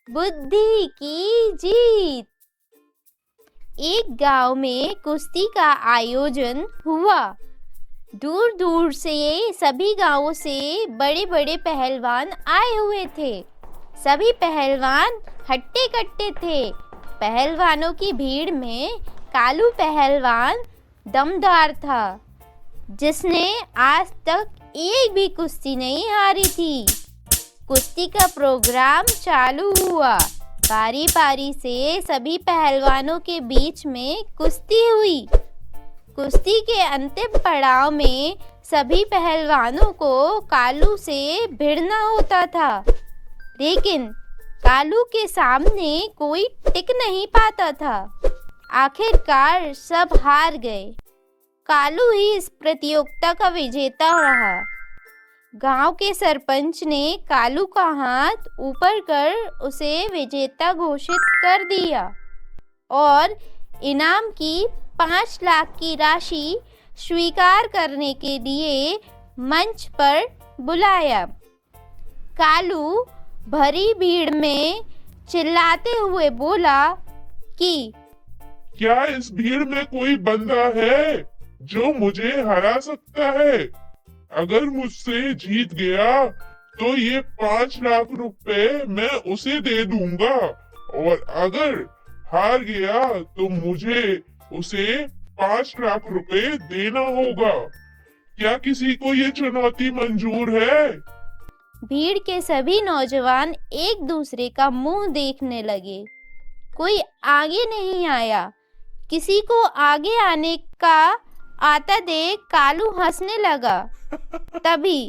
बुद्धि की जीत। एक गांव में कुश्ती का आयोजन हुआ। दूर दूर से सभी गांवों से बड़े बड़े पहलवान आए हुए थे। सभी पहलवान हट्टे कट्टे थे। पहलवानों की भीड़ में कालू पहलवान दमदार था, जिसने आज तक एक भी कुश्ती नहीं हारी थी। कुश्ती का प्रोग्राम चालू हुआ। बारी बारी से सभी पहलवानों के बीच में कुश्ती हुई। कुश्ती के अंतिम पड़ाव में सभी पहलवानों को कालू से भिड़ना होता था, लेकिन कालू के सामने कोई टिक नहीं पाता था। आखिरकार सब हार गए। कालू ही इस प्रतियोगिता का विजेता रहा। गांव के सरपंच ने कालू का हाथ ऊपर कर उसे विजेता घोषित कर दिया और इनाम की 5 लाख की राशि स्वीकार करने के लिए मंच पर बुलाया। कालू भरी भीड़ में चिल्लाते हुए बोला कि क्या इस भीड़ में कोई बंदा है जो मुझे हरा सकता है? अगर मुझसे जीत गया तो ये 5 लाख रुपए मैं उसे दे दूंगा, और अगर हार गया तो मुझे उसे 5 लाख रुपए देना होगा। क्या किसी को ये चुनौती मंजूर है? भीड़ के सभी नौजवान एक दूसरे का मुंह देखने लगे। कोई आगे नहीं आया। किसी को आगे आने का आता देख कालू हंसने लगा। तभी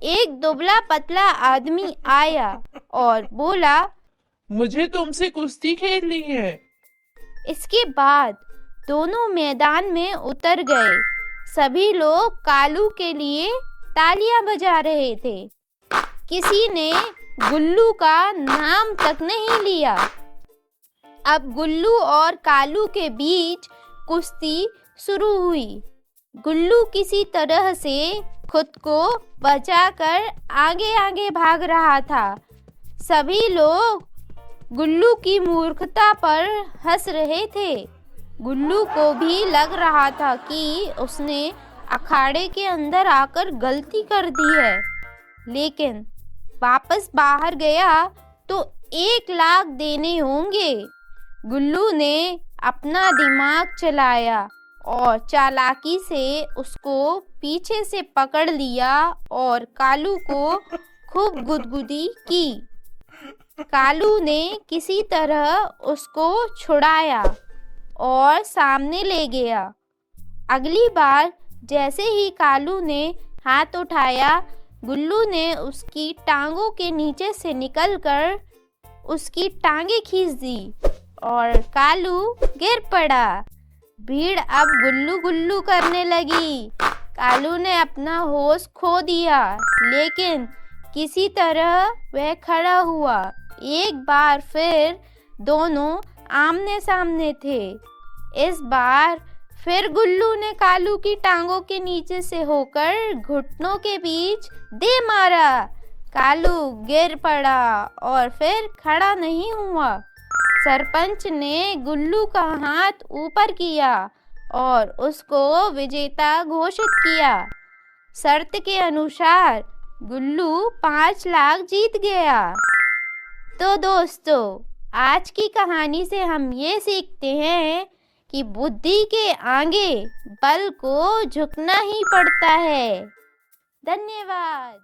एक दुबला पतला आदमी आया और बोला, मुझे तुमसे कुश्ती खेलनी है। इसके बाद दोनों मैदान में उतर गए। सभी लोग कालू के लिए तालियां बजा रहे थे। किसी ने गुल्लू का नाम तक नहीं लिया। अब गुल्लू और कालू के बीच कुश्ती शुरू हुई। गुल्लू किसी तरह से खुद को बचाकर आगे आगे भाग रहा था। सभी लोग गुल्लू की मूर्खता पर हंस रहे थे। गुल्लू को भी लग रहा था कि उसने अखाड़े के अंदर आकर गलती कर दी है, लेकिन वापस बाहर गया तो 1 लाख देने होंगे। गुल्लू ने अपना दिमाग चलाया और चालाकी से उसको पीछे से पकड़ लिया और कालू को खूब गुदगुदी की। कालू ने किसी तरह उसको छुड़ाया और सामने ले गया। अगली बार जैसे ही कालू ने हाथ उठाया, गुल्लू ने उसकी टांगों के नीचे से निकलकर उसकी टांगे खींच दी और कालू गिर पड़ा। भीड़ अब गुल्लू गुल्लू करने लगी। कालू ने अपना होश खो दिया, लेकिन किसी तरह वह खड़ा हुआ। एक बार फिर दोनों आमने सामने थे। इस बार फिर गुल्लू ने कालू की टांगों के नीचे से होकर घुटनों के बीच दे मारा। कालू गिर पड़ा और फिर खड़ा नहीं हुआ। सरपंच ने गुल्लू का हाथ ऊपर किया और उसको विजेता घोषित किया। शर्त के अनुसार गुल्लू 5 लाख जीत गया। तो दोस्तों, आज की कहानी से हम ये सीखते हैं कि बुद्धि के आगे बल को झुकना ही पड़ता है। धन्यवाद।